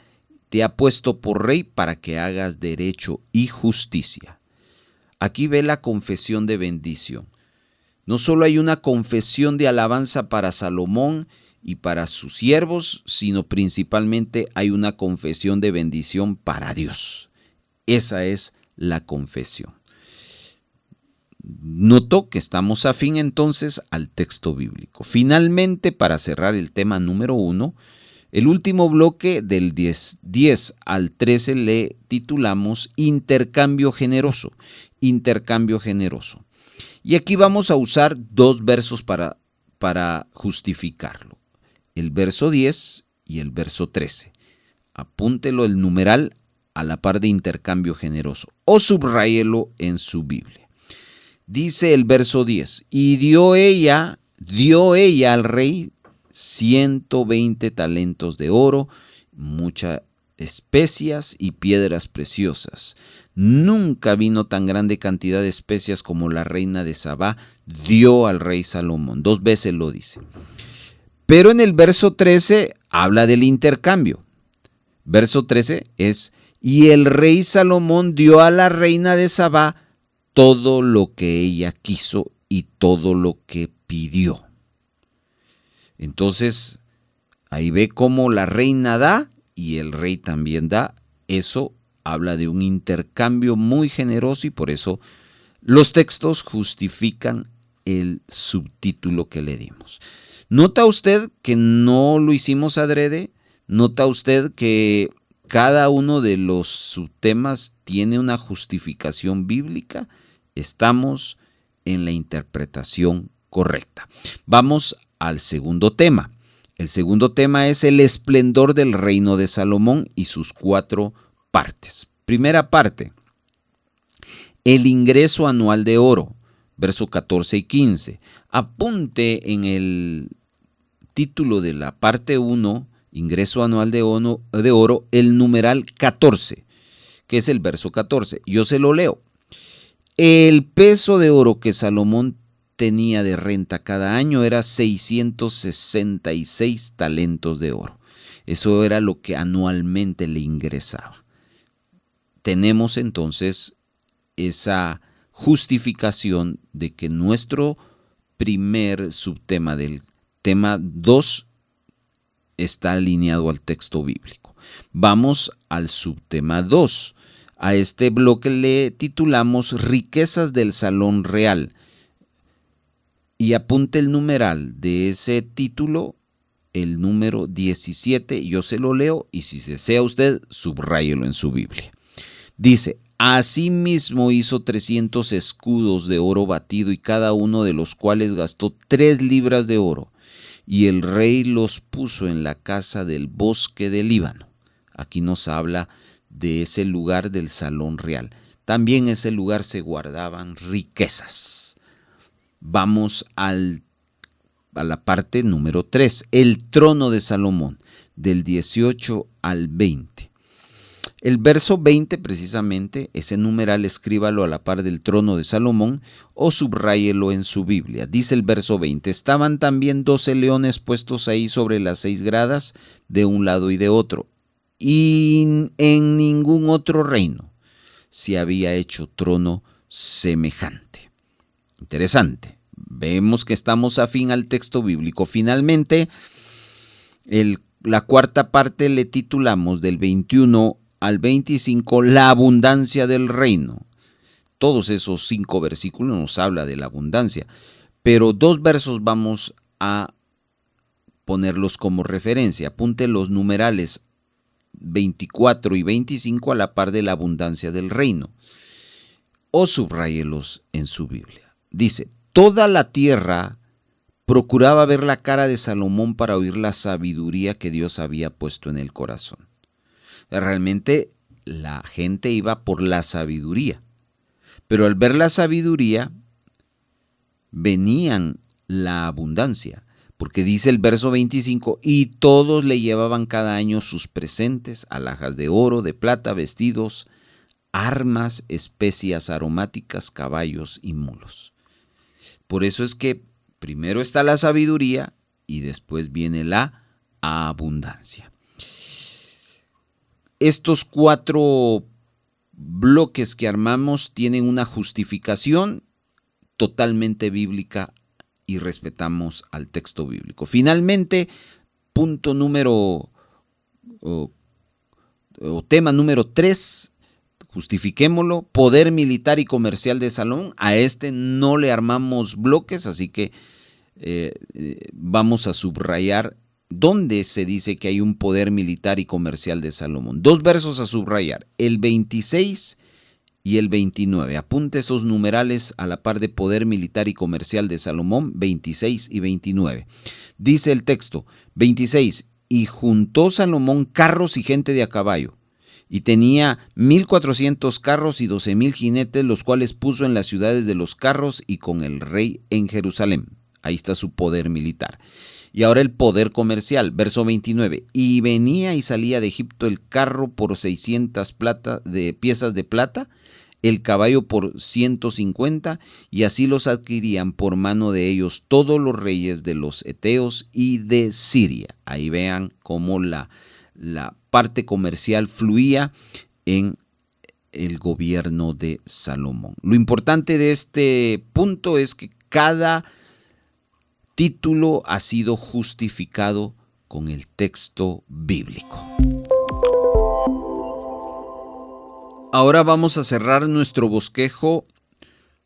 te ha puesto por rey para que hagas derecho y justicia. Aquí ve la confesión de bendición. No solo hay una confesión de alabanza para Salomón y para sus siervos, sino principalmente hay una confesión de bendición para Dios. Esa es la confesión. Noto que estamos afín entonces al texto bíblico. Finalmente, para cerrar el tema número 1, el último bloque del 10 al 13 le titulamos Intercambio generoso. Intercambio generoso. Y aquí vamos a usar dos versos para justificarlo. El verso 10 y el verso 13. Apúntelo el numeral a la par de intercambio generoso o subráyelo en su Biblia. Dice el verso 10: y dio ella al rey 120 talentos de oro, muchas especias y piedras preciosas. Nunca vino tan grande cantidad de especias como la reina de Sabá dio al rey Salomón. 2 veces lo dice. Pero en el verso 13 habla del intercambio. Verso 13 es: y el rey Salomón dio a la reina de Sabá todo lo que ella quiso y todo lo que pidió. Entonces, ahí ve cómo la reina da y el rey también da. Eso habla de un intercambio muy generoso y por eso los textos justifican el subtítulo que le dimos. ¿Nota usted que no lo hicimos adrede? ¿Nota usted que cada uno de los subtemas tiene una justificación bíblica? Estamos en la interpretación correcta. Vamos al segundo tema. El segundo tema es el esplendor del reino de Salomón y sus 4 partes. Primera parte, el ingreso anual de oro, versos 14 y 15. Apunte en el título de la parte 1, ingreso anual de oro, el numeral 14, que es el verso 14. Yo se lo leo. El peso de oro que Salomón tenía de renta cada año era 666 talentos de oro. Eso era lo que anualmente le ingresaba. Tenemos entonces esa justificación de que nuestro primer subtema del tema 2 está alineado al texto bíblico. Vamos al subtema 2. A este bloque le titulamos Riquezas del Salón Real. Y apunte el numeral de ese título, el número 17. Yo se lo leo y si desea usted, subráyelo en su Biblia. Dice: asimismo hizo 300 escudos de oro batido y cada uno de los cuales gastó 3 libras de oro. Y el rey los puso en la casa del bosque del Líbano. Aquí nos habla de ese lugar del salón real. También en ese lugar se guardaban riquezas. Vamos a la parte número 3, el trono de Salomón, del 18 al 20. El verso 20 precisamente, ese numeral escríbalo a la par del trono de Salomón o subráyelo en su Biblia. Dice el verso 20, estaban también 12 leones puestos ahí sobre las 6 gradas de un lado y de otro. Y en ningún otro reino se había hecho trono semejante. Interesante. Vemos que estamos afín al texto bíblico. Finalmente, la cuarta parte le titulamos del 21 al 25 la abundancia del reino. Todos esos 5 versículos nos habla de la abundancia, pero 2 versos vamos a ponerlos como referencia. Apunte los numerales 24 y 25 a la par de la abundancia del reino, o subráyelos en su Biblia. Dice: toda la tierra procuraba ver la cara de Salomón para oír la sabiduría que Dios había puesto en el corazón. Realmente la gente iba por la sabiduría, pero al ver la sabiduría venían la abundancia, porque dice el verso 25: y todos le llevaban cada año sus presentes, alhajas de oro, de plata, vestidos, armas, especias aromáticas, caballos y mulos. Por eso es que primero está la sabiduría y después viene la abundancia. Estos 4 bloques que armamos tienen una justificación totalmente bíblica y respetamos al texto bíblico. Finalmente, punto número o tema número 3, justifiquémoslo: poder militar y comercial de Salomón. A este no le armamos bloques, así que vamos a subrayar dónde se dice que hay un poder militar y comercial de Salomón. 2 versos a subrayar, el 26 y el 29. Apunte esos numerales a la par de poder militar y comercial de Salomón, 26 y 29. Dice el texto, 26: y juntó Salomón carros y gente de a caballo, y tenía 1,400 carros y 12,000 jinetes, los cuales puso en las ciudades de los carros y con el rey en Jerusalén. Ahí está su poder militar. Y ahora el poder comercial, verso 29. Y venía y salía de Egipto el carro por 600 piezas de plata, el caballo por 150, y así los adquirían por mano de ellos todos los reyes de los heteos y de Siria. Ahí vean cómo la parte comercial fluía en el gobierno de Salomón. Lo importante de este punto es que cada título ha sido justificado con el texto bíblico. Ahora vamos a cerrar nuestro bosquejo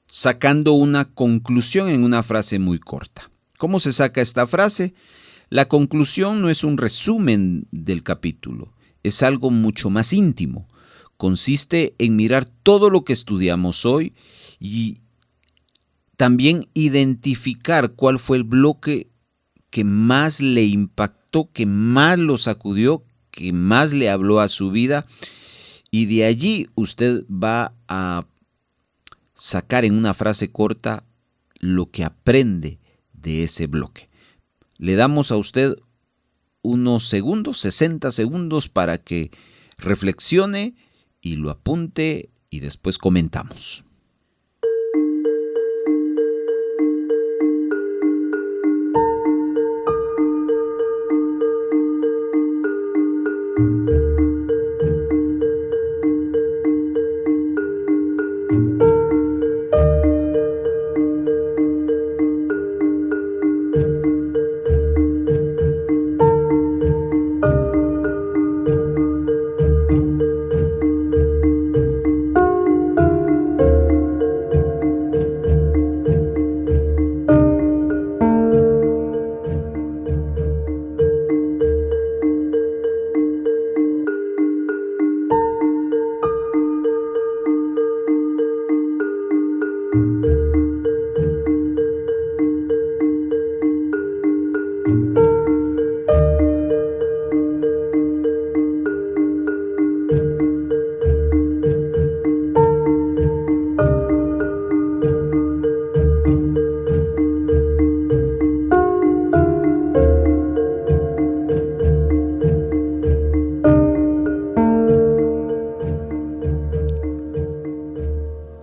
sacando una conclusión en una frase muy corta. ¿Cómo se saca esta frase? La conclusión no es un resumen del capítulo, es algo mucho más íntimo. Consiste en mirar todo lo que estudiamos hoy y también identificar cuál fue el bloque que más le impactó, que más lo sacudió, que más le habló a su vida. Y de allí usted va a sacar en una frase corta lo que aprende de ese bloque. Le damos a usted unos segundos, 60 segundos, para que reflexione y lo apunte y después comentamos.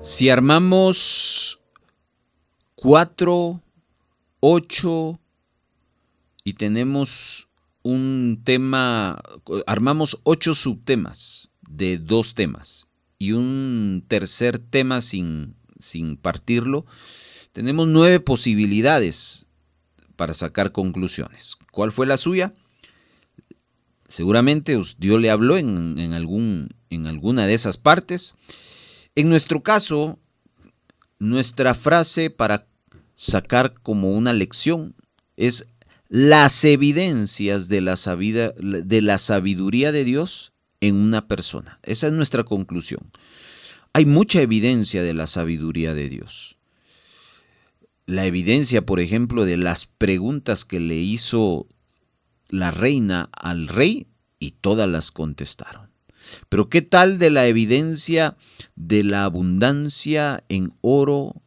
Si armamos 4, 8 y tenemos un tema, armamos 8 subtemas de 2 temas y un tercer tema sin partirlo, tenemos 9 posibilidades para sacar conclusiones. ¿Cuál fue la suya? Seguramente Dios le habló en alguna de esas partes. En nuestro caso, nuestra frase para sacar como una lección es las evidencias de la sabiduría de Dios en una persona. Esa es nuestra conclusión. Hay mucha evidencia de la sabiduría de Dios. La evidencia, por ejemplo, de las preguntas que le hizo la reina al rey y todas las contestaron. Pero ¿qué tal de la evidencia de la abundancia en oro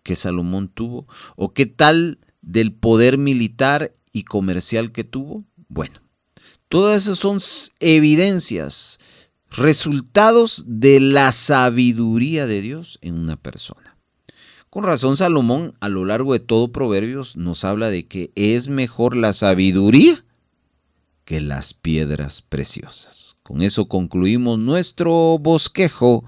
que Salomón tuvo? ¿O qué tal del poder militar y comercial que tuvo? Bueno, todas esas son evidencias, resultados de la sabiduría de Dios en una persona. Con razón, Salomón a lo largo de todo Proverbios nos habla de que es mejor la sabiduría que las piedras preciosas. Con eso concluimos nuestro bosquejo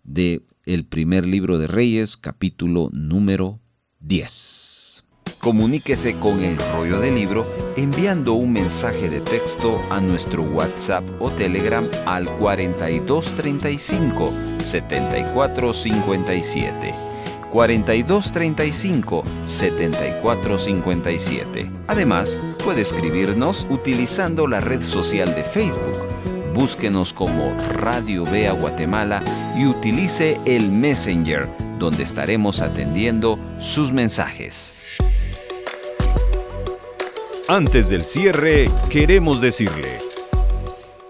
de el primer libro de Reyes, capítulo número 10. Comuníquese con El Rollo del Libro enviando un mensaje de texto a nuestro WhatsApp o Telegram al 4235 7457. 4235 7457. Además, puede escribirnos utilizando la red social de Facebook. Búsquenos como Radio Vea Guatemala y utilice el Messenger, donde estaremos atendiendo sus mensajes. Antes del cierre, queremos decirle: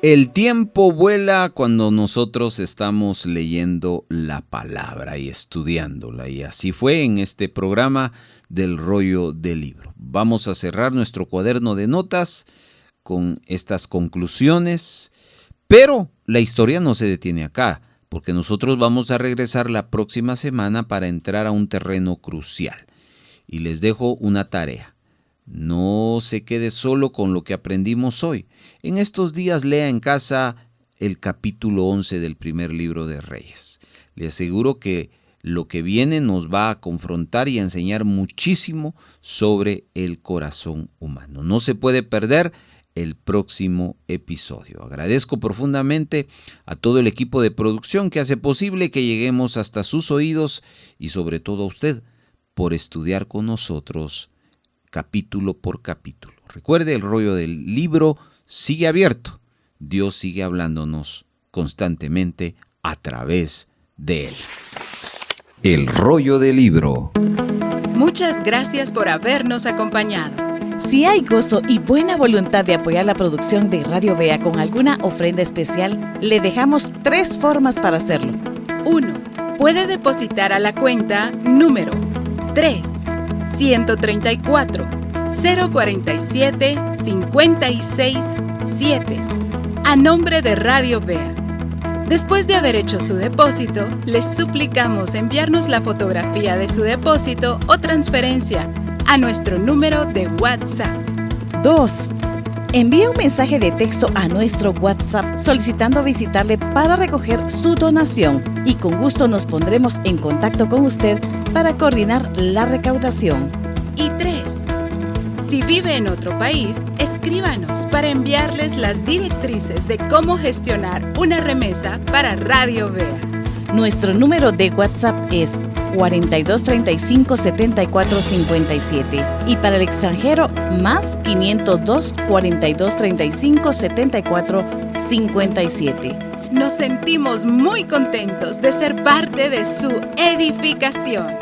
el tiempo vuela cuando nosotros estamos leyendo la palabra y estudiándola, y así fue en este programa del Rollo del Libro. Vamos a cerrar nuestro cuaderno de notas con estas conclusiones, pero la historia no se detiene acá, porque nosotros vamos a regresar la próxima semana para entrar a un terreno crucial. Y les dejo una tarea. No se quede solo con lo que aprendimos hoy. En estos días lea en casa el capítulo 11 del primer libro de Reyes. Le aseguro que lo que viene nos va a confrontar y a enseñar muchísimo sobre el corazón humano. No se puede perder el próximo episodio. Agradezco profundamente a todo el equipo de producción que hace posible que lleguemos hasta sus oídos y sobre todo a usted por estudiar con nosotros capítulo por capítulo. Recuerde, el rollo del libro sigue abierto. Dios sigue hablándonos constantemente a través de él. El rollo del libro. Muchas gracias por habernos acompañado. Si hay gozo y buena voluntad de apoyar la producción de Radio Vea con alguna ofrenda especial, le dejamos 3 formas para hacerlo. 1. Puede depositar a la cuenta número 3 134 047 56 7 a nombre de Radio Vea. Después de haber hecho su depósito, les suplicamos enviarnos la fotografía de su depósito o transferencia a nuestro número de WhatsApp. 2. Envía un mensaje de texto a nuestro WhatsApp solicitando visitarle para recoger su donación y con gusto nos pondremos en contacto con usted para coordinar la recaudación. Y 3. Si vive en otro país, escríbanos para enviarles las directrices de cómo gestionar una remesa para Radio Vea. Nuestro número de WhatsApp es 4235 7457 y para el extranjero más 502 4235 7457. Nos sentimos muy contentos de ser parte de su edificación.